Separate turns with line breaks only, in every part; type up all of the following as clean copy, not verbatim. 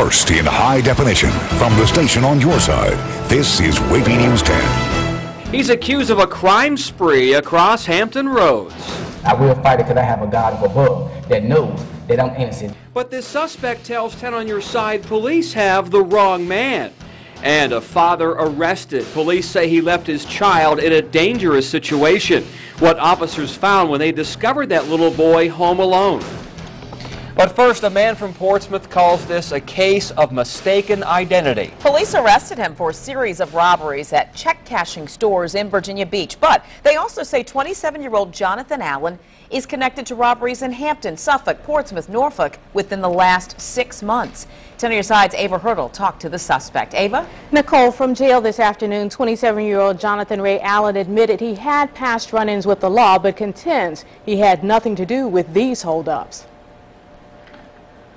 First in high definition from the station on your side, this is WAVY News 10.
He's accused of a crime spree across Hampton Roads.
I will fight it because I have a God up above that knows that I'm innocent.
But this suspect tells 10 on your side police have the wrong man. And a father arrested. Police say he left his child in a dangerous situation. What officers found when they discovered that little boy home alone. But first, a man from Portsmouth calls this a case of mistaken identity.
Police arrested him for a series of robberies at check cashing stores in Virginia Beach. But they also say 27-year-old Jonathan Allen is connected to robberies in Hampton, Suffolk, Portsmouth, Norfolk within the last 6 months. 10 on your side's Ava Hurdle talked to the suspect. Ava?
Nicole, from jail this afternoon, 27-year-old Jonathan Ray Allen admitted he had past run-ins with the law, but contends he had nothing to do with these holdups.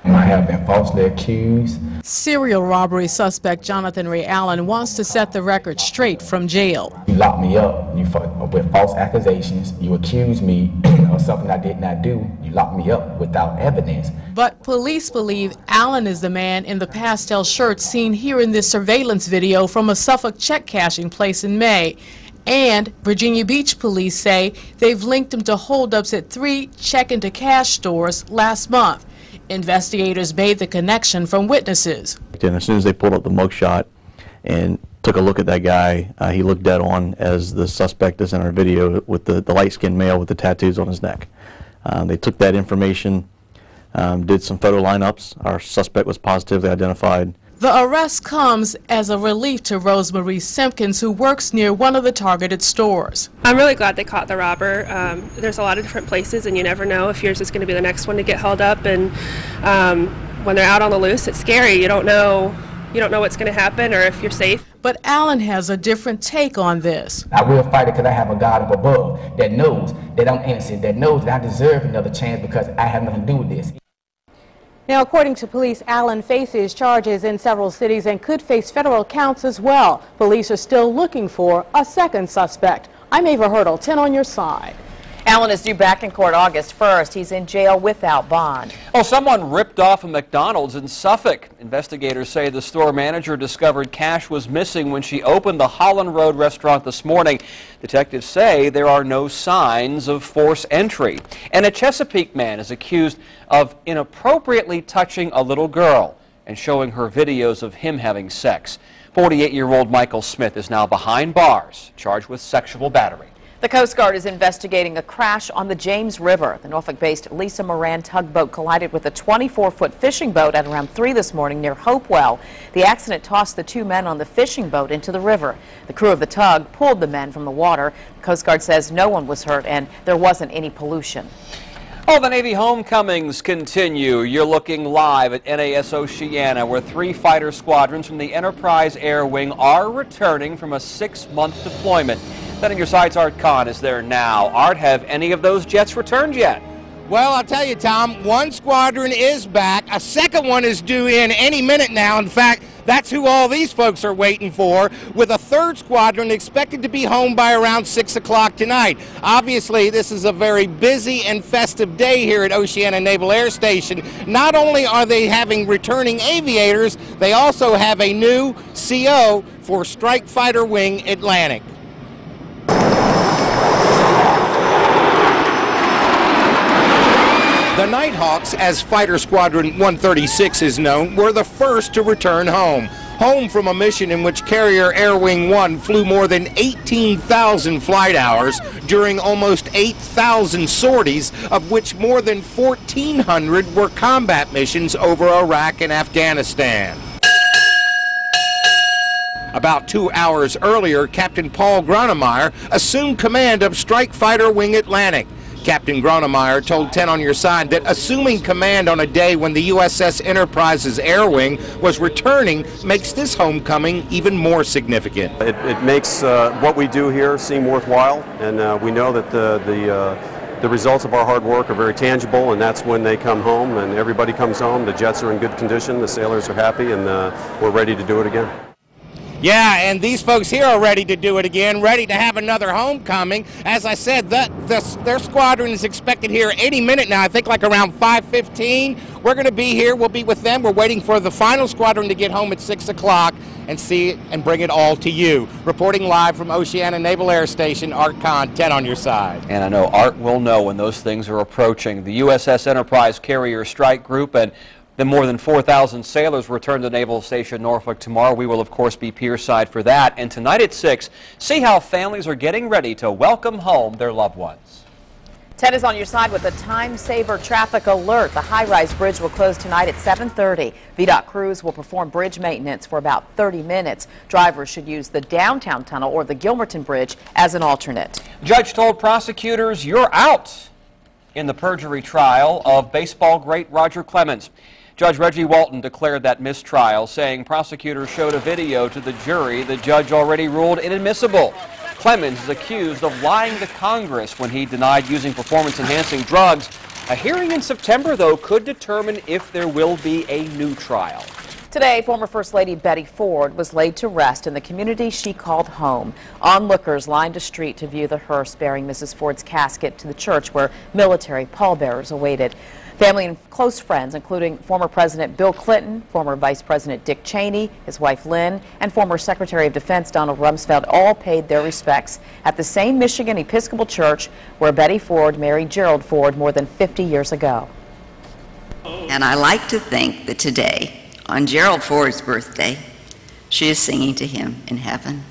I have been falsely accused.
Serial robbery suspect Jonathan Ray Allen wants to set the record straight from jail.
You locked me up with false accusations. You accused me of something I did not do. You locked me up without evidence.
But police believe Allen is the man in the pastel shirt seen here in this surveillance video from a Suffolk check cashing place in May. And Virginia Beach police say they've linked him to holdups at 3 check-into-cash stores last month. Investigators made the connection from witnesses.
And as soon as they pulled up the mugshot and took a look at that guy, he looked dead on as the suspect is in our video with the light-skinned male with the tattoos on his neck. They took that information, did some photo lineups. Our suspect was positively identified.
The arrest comes as a relief to Rosemarie Simpkins, who works near one of the targeted stores.
I'm really glad they caught the robber. There's a lot of different places, and you never know if yours is going to be the next one to get held up. And when they're out on the loose, it's scary. You don't know what's going to happen or if you're safe.
But Allen has a different take on this.
I will fight it because I have a God up above that knows that I'm innocent, that knows that I deserve another chance because I have nothing to do with this.
Now, according to police, Allen faces charges in several cities and could face federal counts as well. Police are still looking for a second suspect. I'm Ava Hurdle, 10 on your side.
Allen is due back in court August 1st. He's in jail without bond.
Well, someone ripped off a McDonald's in Suffolk. Investigators say the store manager discovered cash was missing when she opened the Holland Road restaurant this morning. Detectives say there are no signs of forced entry. And a Chesapeake man is accused of inappropriately touching a little girl and showing her videos of him having sex. 48-year-old Michael Smith is now behind bars, charged with sexual battery.
The Coast Guard is investigating a crash on the James River. The Norfolk-based Lisa Moran tugboat collided with a 24-foot fishing boat at around 3 this morning near Hopewell. The accident tossed the 2 men on the fishing boat into the river. The crew of the tug pulled the men from the water. The Coast Guard says no one was hurt and there wasn't any pollution.
Oh, the Navy homecomings continue. You're looking live at NAS Oceana, where 3 fighter squadrons from the Enterprise Air Wing are returning from a 6-month deployment. Then on your side's Art Kahn is there now. Art, have any of those jets returned yet?
Well, I'll tell you, Tom, 1 squadron is back. A second one is due in any minute now. In fact, that's who all these folks are waiting for, with a 3rd squadron expected to be home by around 6 o'clock tonight. Obviously, this is a very busy and festive day here at Oceana Naval Air Station. Not only are they having returning aviators, they also have a new CO for Strike Fighter Wing Atlantic. The Nighthawks, as Fighter Squadron 136 is known, were the first to return home. Home from a mission in which Carrier Air Wing 1 flew more than 18,000 flight hours during almost 8,000 sorties, of which more than 1,400 were combat missions over Iraq and Afghanistan. About 2 hours earlier, Captain Paul Gronemeyer assumed command of Strike Fighter Wing Atlantic. Captain Gronemeyer told 10 on your side that assuming command on a day when the USS Enterprise's Air Wing was returning makes this homecoming even more significant.
It makes what we do here seem worthwhile, and we know that the results of our hard work are very tangible, and that's when they come home and everybody comes home. The jets are in good condition, the sailors are happy, and we're ready to do it again.
Yeah, and these folks here are ready to do it again, ready to have another homecoming. As I said, their squadron is expected here any minute now, I think like around 5:15. We're going to be here. We'll be with them. We're waiting for the final squadron to get home at 6 o'clock and see it and bring it all to you. Reporting live from Oceana Naval Air Station, Art Kahn, 10 on your side.
And I know Art will know when those things are approaching. The USS Enterprise Carrier Strike Group and the more than 4,000 sailors return to Naval Station Norfolk tomorrow. We will, of course, be pierside for that. And tonight at 6, see how families are getting ready to welcome home their loved ones.
Ted is on your side with a time-saver traffic alert. The high-rise bridge will close tonight at 7:30. VDOT crews will perform bridge maintenance for about 30 minutes. Drivers should use the downtown tunnel or the Gilmerton Bridge as an alternate.
Judge told prosecutors, "You're out" in the perjury trial of baseball great Roger Clemens. Judge Reggie Walton declared that mistrial, saying prosecutors showed a video to the jury the judge already ruled inadmissible. Clemens is accused of lying to Congress when he denied using performance-enhancing drugs. A hearing in September, though, could determine if there will be a new trial.
Today, former First Lady Betty Ford was laid to rest in the community she called home. Onlookers lined a street to view the hearse bearing Mrs. Ford's casket to the church where military pallbearers awaited. Family and close friends, including former President Bill Clinton, former Vice President Dick Cheney, his wife Lynn, and former Secretary of Defense Donald Rumsfeld, all paid their respects at the same Michigan Episcopal Church where Betty Ford married Gerald Ford more than 50 years ago.
And I like to think that today, on Gerald Ford's birthday, she is singing to him in heaven.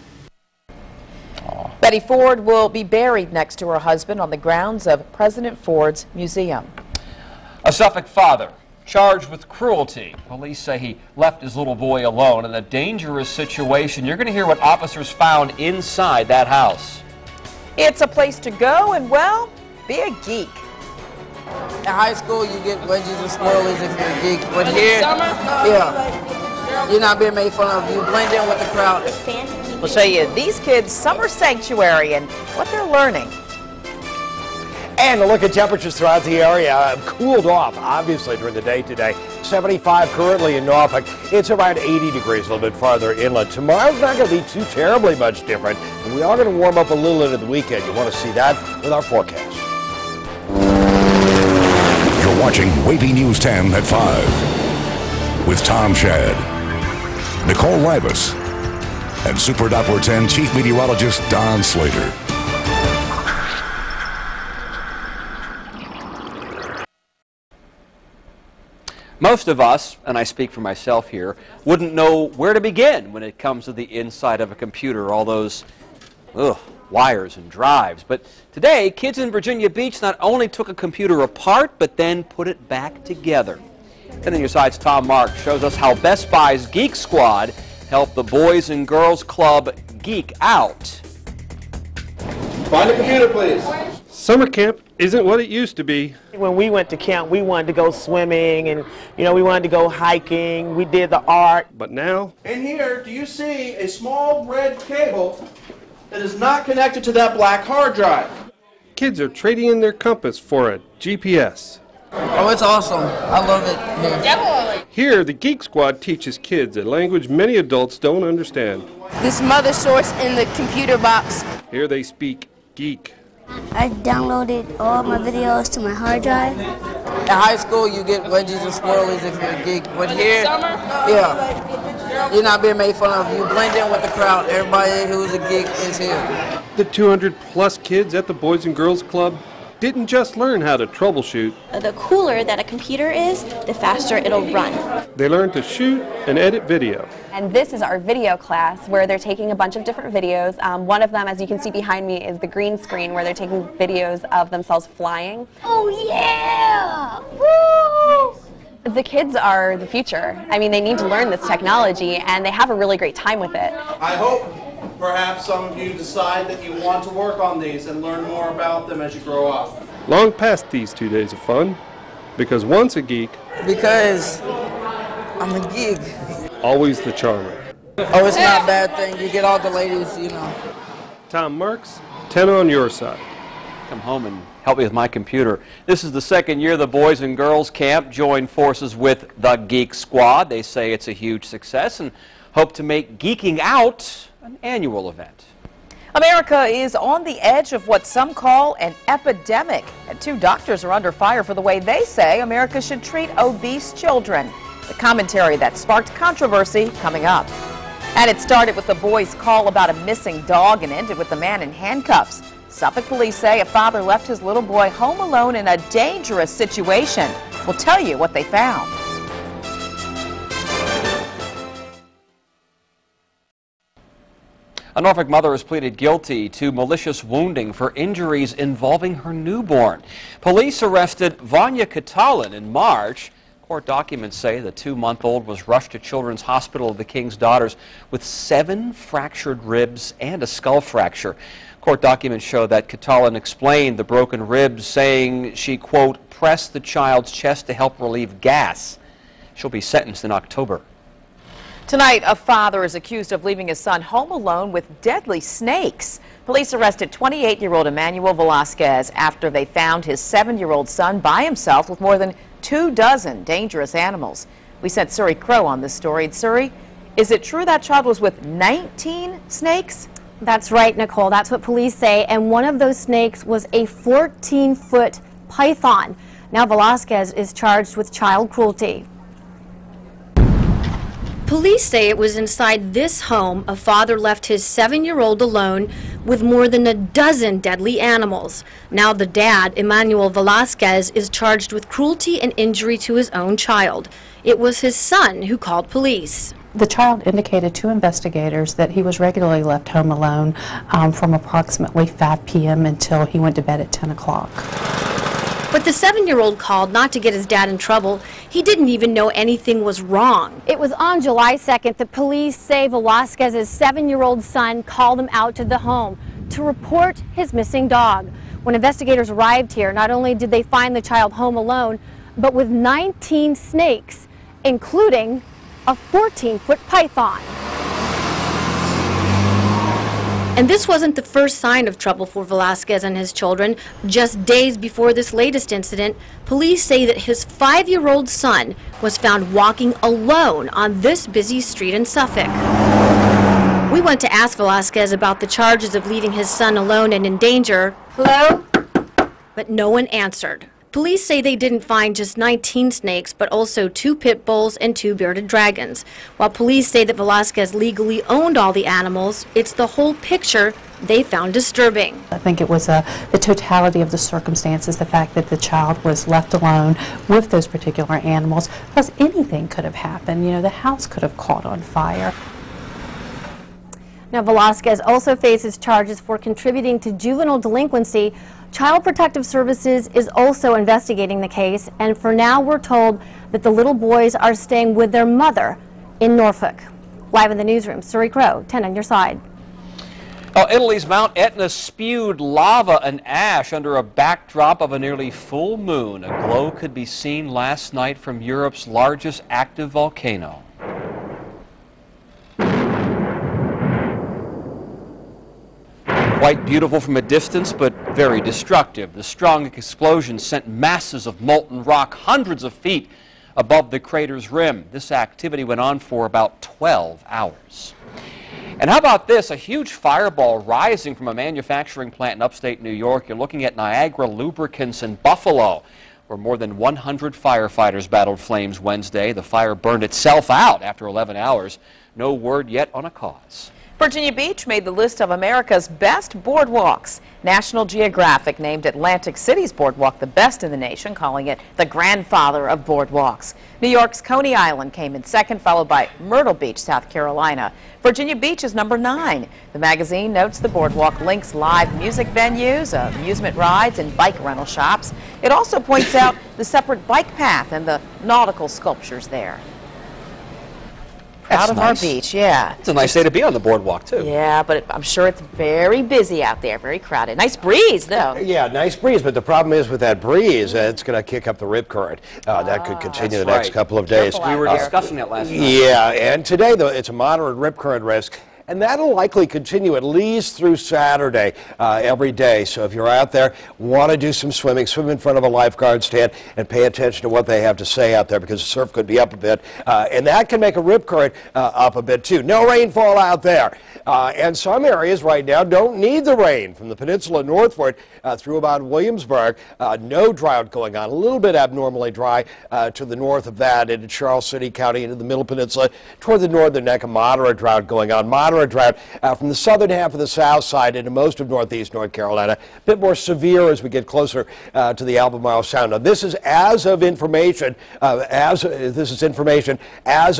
Betty Ford will be buried next to her husband on the grounds of President Ford's museum.
A Suffolk father charged with cruelty. Police say he left his little boy alone in a dangerous situation. You're going to hear what officers found inside that house.
It's a place to go and, well, be a geek.
In high school, you get wedgies and swirlies if you're a geek, but here, yeah, you're not being made fun of. You blend in with the crowd.
We'll show you these kids' summer sanctuary and what they're learning.
And a look at temperatures throughout the area. Cooled off, obviously, during the day today. 75 currently in Norfolk. It's around 80 degrees a little bit farther inland. Tomorrow's not going to be too terribly much different. And we are going to warm up a little into the weekend. You want to see that with our forecast.
You're watching WAVY News 10 at 5 with Tom Shad, Nicole Ribas, and Super Doppler 10 Chief Meteorologist Don Slater.
Most of us, and I speak for myself here, wouldn't know where to begin when it comes to the inside of a computer, all those wires and drives. But today, kids in Virginia Beach not only took a computer apart, but then put it back together. And on your side's Tom Marks shows us how Best Buy's Geek Squad helped the Boys and Girls Club geek out.
Find a computer, please. Summer camp isn't what it used to be.
When we went to camp, we wanted to go swimming and, we wanted to go hiking. We did the art.
But now?
In here, do you see a small red cable that is not connected to that black hard drive?
Kids are trading in their compass for a GPS.
Oh, it's awesome. I love it here.
Definitely. Here, the Geek Squad teaches kids a language many adults don't understand.
This mother source in the computer box.
Here they speak geek.
I downloaded all my videos to my hard drive.
In high school, you get wedgies and swirlies if you're a geek, but here, yeah, you're not being made fun of. You blend in with the crowd. Everybody who's a geek is here.
The 200-plus kids at the Boys and Girls Club didn't just learn how to troubleshoot.
The cooler that a computer is, the faster it'll run.
They learned to shoot and edit video.
And this is our video class where they're taking a bunch of different videos. One of them, as you can see behind me, is the green screen where they're taking videos of themselves flying.
Oh yeah!
Woo! The kids are the future. I mean, they need to learn this technology and they have a really great time with it.
I hope perhaps some of you decide that you want to work on these and learn more about them as you grow up.
Long past these 2 days of fun, because once a geek,
because I'm a geek.
Always the charmer.
Oh, it's not a bad thing. You get all the ladies,
Tom Marks, 10 on your side.
Come home and help me with my computer. This is the second year the Boys and Girls Camp joined forces with the Geek Squad. They say it's a huge success, and hope to make Geeking Out an annual event.
America is on the edge of what some call an epidemic, and 2 doctors are under fire for the way they say America should treat obese children. The commentary that sparked controversy coming up. And it started with the boy's call about a missing dog and ended with the man in handcuffs. Suffolk police say a father left his little boy home alone in a dangerous situation. We'll tell you what they found.
A Norfolk mother has pleaded guilty to malicious wounding for injuries involving her newborn. Police arrested Vanya Katalin in March. Court documents say the 2-month-old was rushed to Children's Hospital of the King's Daughters with 7 fractured ribs and a skull fracture. Court documents show that Katalin explained the broken ribs, saying she, quote, pressed the child's chest to help relieve gas. She'll be sentenced in October.
Tonight, a father is accused of leaving his son home alone with deadly snakes. Police arrested 28-year-old Emmanuel Velasquez after they found his 7-year-old son by himself with more than 24 dangerous animals. We sent Suri Crow on this story. And Suri, is it true that child was with 19 snakes?
That's right, Nicole. That's what police say. And one of those snakes was a 14-foot python. Now Velasquez is charged with child cruelty. Police say it was inside this home a father left his 7-year-old alone with more than a dozen deadly animals. Now the dad, Emmanuel Velasquez, is charged with cruelty and injury to his own child. It was his son who called police.
The child indicated to investigators that he was regularly left home alone from approximately 5 p.m. until he went to bed at 10 o'clock.
But the 7-year-old called not to get his dad in trouble. He didn't even know anything was wrong. It was on July 2nd that police say Velasquez's 7-year-old son called him out to the home to report his missing dog. When investigators arrived here, not only did they find the child home alone, but with 19 snakes, including a 14-foot python. And this wasn't the first sign of trouble for Velasquez and his children. Just days before this latest incident, police say that his 5-year-old son was found walking alone on this busy street in Suffolk. We went to ask Velasquez about the charges of leaving his son alone and in danger. Hello? But no one answered. Police say they didn't find just 19 snakes, but also 2 pit bulls and 2 bearded dragons. While police say that Velasquez legally owned all the animals, it's the whole picture they found disturbing.
I think it was the totality of the circumstances, the fact that the child was left alone with those particular animals, because anything could have happened. You know, the house could have caught on fire.
Now, Velasquez also faces charges for contributing to juvenile delinquency. Child Protective Services is also investigating the case, and for now we're told that the little boys are staying with their mother in Norfolk. Live in the newsroom, Suri Crow, 10 on your side.
Oh, Italy's Mount Etna spewed lava and ash under a backdrop of a nearly full moon. A glow could be seen last night from Europe's largest active volcano. Quite beautiful from a distance, but very destructive. The strong explosion sent masses of molten rock hundreds of feet above the crater's rim. This activity went on for about 12 hours. And how about this? A huge fireball rising from a manufacturing plant in upstate New York. You're looking at Niagara Lubricants in Buffalo, where more than 100 firefighters battled flames Wednesday. The fire burned itself out after 11 hours. No word yet on a cause.
Virginia Beach made the list of America's best boardwalks. National Geographic named Atlantic City's boardwalk the best in the nation, calling it the grandfather of boardwalks. New York's Coney Island came in second, followed by Myrtle Beach, South Carolina. Virginia Beach is number 9. The magazine notes the boardwalk links live music venues, amusement rides, and bike rental shops. It also points out the separate bike path and the nautical sculptures there. Proud of our beach, yeah.
It's a nice day to be on the boardwalk, too.
Yeah, but I'm sure it's very busy out there, very crowded. Nice breeze, though.
Yeah, nice breeze, but the problem is with that breeze, it's going to kick up the rip current. That could continue the next couple of days.
We were discussing that last night.
Yeah, and today, though, it's a moderate rip current risk and that'll likely continue at least through Saturday every day. So if you're out there, want to do some swimming, swim in front of a lifeguard stand and pay attention to what they have to say out there, because the surf could be up a bit, and that can make a rip current up a bit too. No rainfall out there. And some areas right now don't need the rain. From the peninsula northward through about Williamsburg, no drought going on. A little bit abnormally dry to the north of that, into Charles City County, into the Middle Peninsula. Toward the northern neck, a moderate drought going on. Moderate drought from the southern half of the south side into most of northeast North Carolina. A bit more severe as we get closer to the Albemarle Sound. Now, this is as of information, as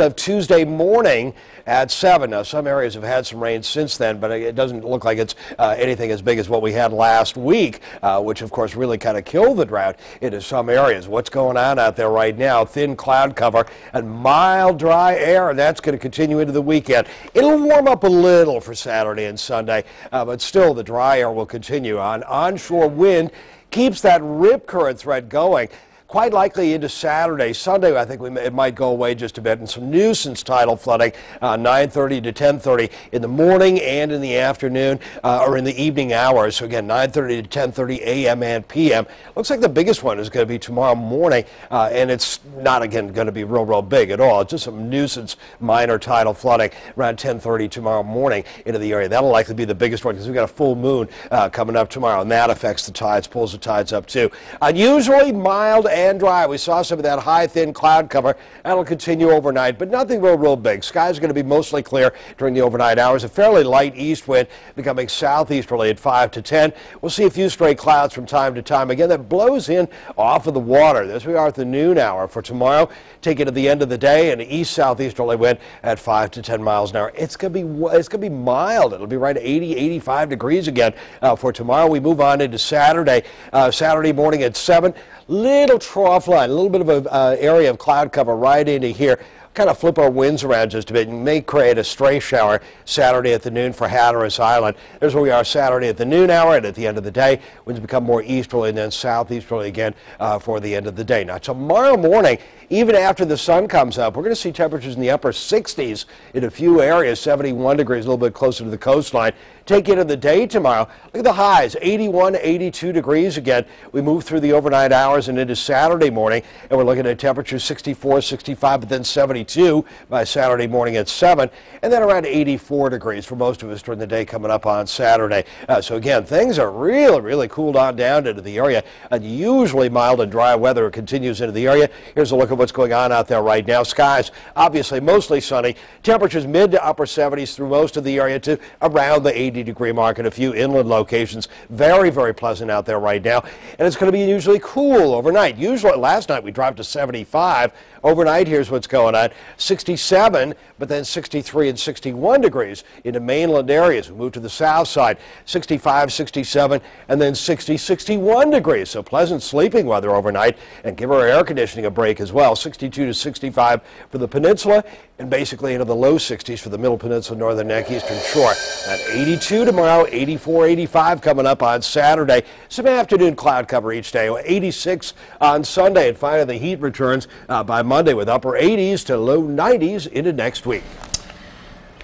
of Tuesday morning at 7. Now, some areas have had some rain since then, but it doesn't look like it's anything as big as what we had last week, which, of course, really kind of killed the drought into some areas. What's going on out there right now? Thin cloud cover and mild, dry air, and that's going to continue into the weekend. It'll warm up a little for Saturday and Sunday, but still the dry air will continue. Onshore wind keeps that rip current threat going. Quite likely into Saturday. Sunday, I think it might go away just a bit, and some nuisance tidal flooding 9:30 to 10:30 in the morning and in the afternoon, or in the evening hours. So again, 9:30 to 10:30 a.m. and p.m. Looks like the biggest one is going to be tomorrow morning, and it's not, again, going to be real big at all. It's just some nuisance minor tidal flooding around 10:30 tomorrow morning into the area. That'll likely be the biggest one because we've got a full moon coming up tomorrow, and that affects the tides, pulls the tides up too. Unusually mild and dry. We saw some of that high, thin cloud cover. That'll continue overnight, but nothing real big. Skies are going to be mostly clear during the overnight hours. A fairly light east wind becoming southeasterly at 5 to 10. We'll see a few stray clouds from time to time. Again, that blows in off of the water. As we are at the noon hour for tomorrow, take it to the end of the day, and east southeasterly wind at 5 to 10 miles an hour. It's going to be mild. It'll be right at 80, 85 degrees again for tomorrow. We move on into Saturday. Saturday morning at 7. Little trough line, a little bit of an area of cloud cover right into here. Kind of flip our winds around just a bit and may create a stray shower Saturday at the noon for Hatteras Island. There's where we are Saturday at the noon hour, and at the end of the day, winds become more easterly and then southeasterly again for the end of the day. Now, tomorrow morning, even after the sun comes up, we're going to see temperatures in the upper 60s in a few areas, 71 degrees, a little bit closer to the coastline. Take into the day tomorrow. Look at the highs, 81, 82 degrees again. We move through the overnight hours and into Saturday morning, and we're looking at temperatures 64, 65, but then 72 by Saturday morning at 7, and then around 84 degrees for most of us during the day coming up on Saturday. So again, things are really cooled on down into the area. Unusually mild and dry weather continues into the area. Here's a look at what's going on out there right now. Skies obviously mostly sunny. Temperatures mid to upper 70s through most of the area to around the 80-degree mark in a few inland locations. Very pleasant out there right now. And it's going to be unusually cool overnight. Usually last night we dropped to 75. Overnight, here's what's going on. 67, but then 63 and 61 degrees into mainland areas. We move to the south side, 65, 67, and then 60, 61 degrees. So pleasant sleeping weather overnight, and give our air conditioning a break as well. 62 to 65 for the peninsula, and basically into the low 60s for the Middle Peninsula, Northern Neck, Eastern Shore. At 82 tomorrow, 84, 85 coming up on Saturday. Some afternoon cloud cover each day. 86 on Sunday, and finally the heat returns by Monday with upper 80s to low 90s into next week.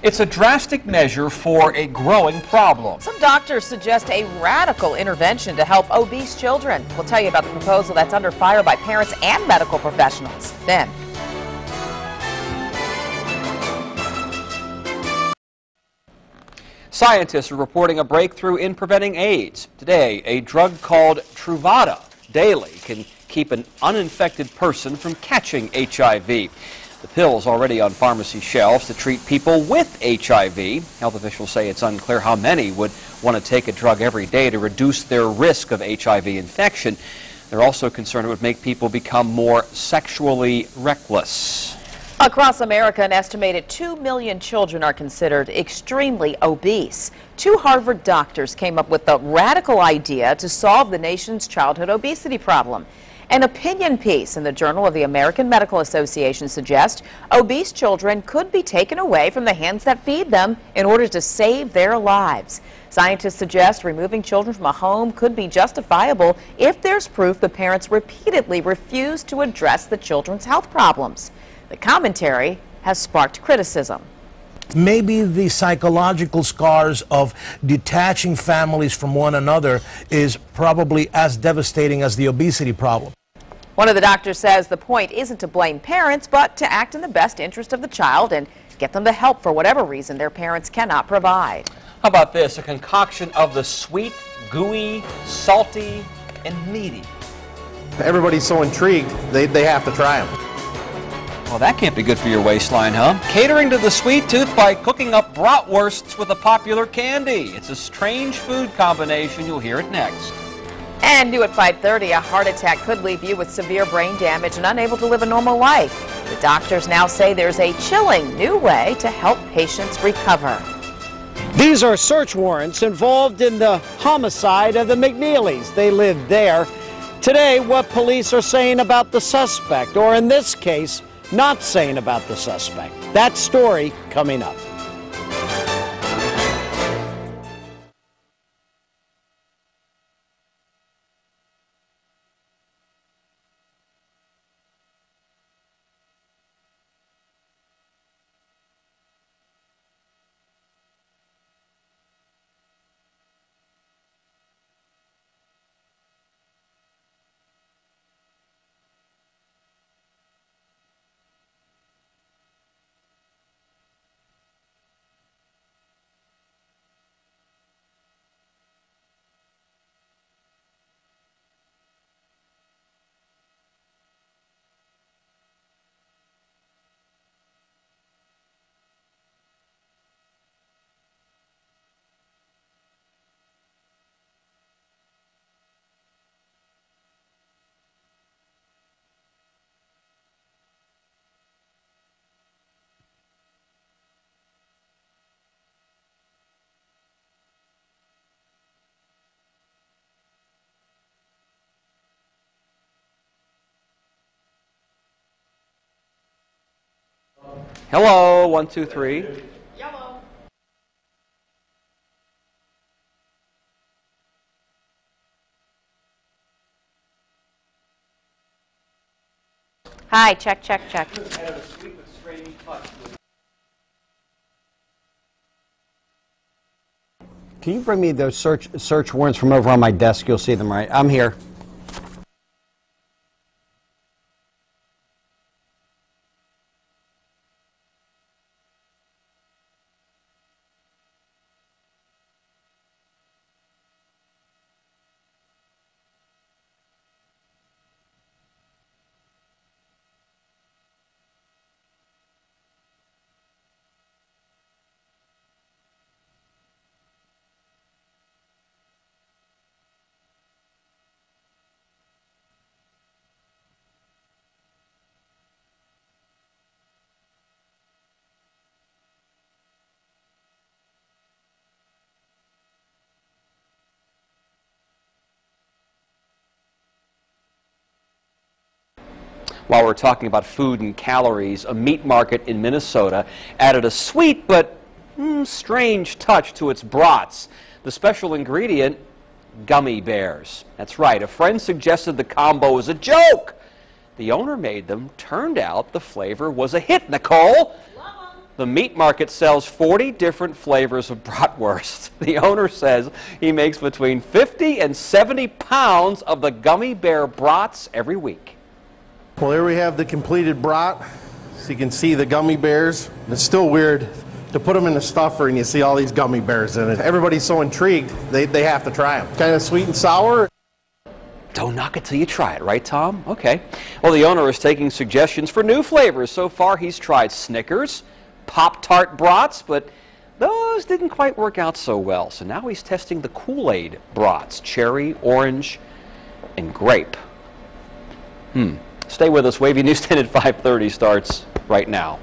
It's a drastic measure for a growing problem.
Some doctors suggest a radical intervention to help obese children. We'll tell you about the proposal that's under fire by parents and medical professionals. Then.
Scientists are reporting a breakthrough in preventing AIDS. Today, a drug called Truvada daily can keep an uninfected person from catching HIV. The pill's already on pharmacy shelves to treat people with HIV. Health officials say it's unclear how many would want to take a drug every day to reduce their risk of HIV infection. They're also concerned it would make people become more sexually reckless.
Across America, an estimated 2 million children are considered extremely obese. 2 Harvard doctors came up with the radical idea to solve the nation's childhood obesity problem. An opinion piece in the Journal of the American Medical Association suggests obese children could be taken away from the hands that feed them in order to save their lives. Scientists suggest removing children from a home could be justifiable if there's proof the parents repeatedly refuse to address the children's health problems. The commentary has sparked criticism.
Maybe the psychological scars of detaching families from one another is probably as devastating as the obesity problem.
One of the doctors says the point isn't to blame parents, but to act in the best interest of the child and get them the help for whatever reason their parents cannot provide.
How about this? A concoction of the sweet, gooey, salty, and meaty.
Everybody's so intrigued, they have to try them.
Well, that can't be good for your waistline, huh? Catering to the sweet tooth by cooking up bratwursts with a popular candy. It's a strange food combination. You'll hear it next.
And new at 5:30, a heart attack could leave you with severe brain damage and unable to live a normal life. The doctors now say there's a chilling new way to help patients recover.
These are search warrants involved in the homicide of the McNeelys. They lived there. Today, what police are saying about the suspect, or in this case, not saying about the suspect. That story coming up.
Hello, 1, 2, 3.
Yellow. Hi, check, check, check.
Can you bring me those search warrants from over on my desk? You'll see them, right? I'm here.
While we're talking about food and calories, a meat market in Minnesota added a sweet but strange touch to its brats. The special ingredient, gummy bears. That's right, a friend suggested the combo was a joke. The owner made them. Turned out the flavor was a hit, Nicole. The meat market sells 40 different flavors of bratwurst. The owner says he makes between 50 and 70 pounds of the gummy bear brats every week.
Well, here we have the completed brat, so you can see the gummy bears. It's still weird to put them in a stuffer and you see all these gummy bears in it. Everybody's so intrigued, they have to try them. Kind of sweet and sour.
Don't knock it till you try it, right, Tom? Okay. Well, the owner is taking suggestions for new flavors. So far, he's tried Snickers, Pop-Tart brats, but those didn't quite work out so well. So now he's testing the Kool-Aid brats, cherry, orange, and grape. Stay with us. WAVY News 10 at 5:30 starts right now.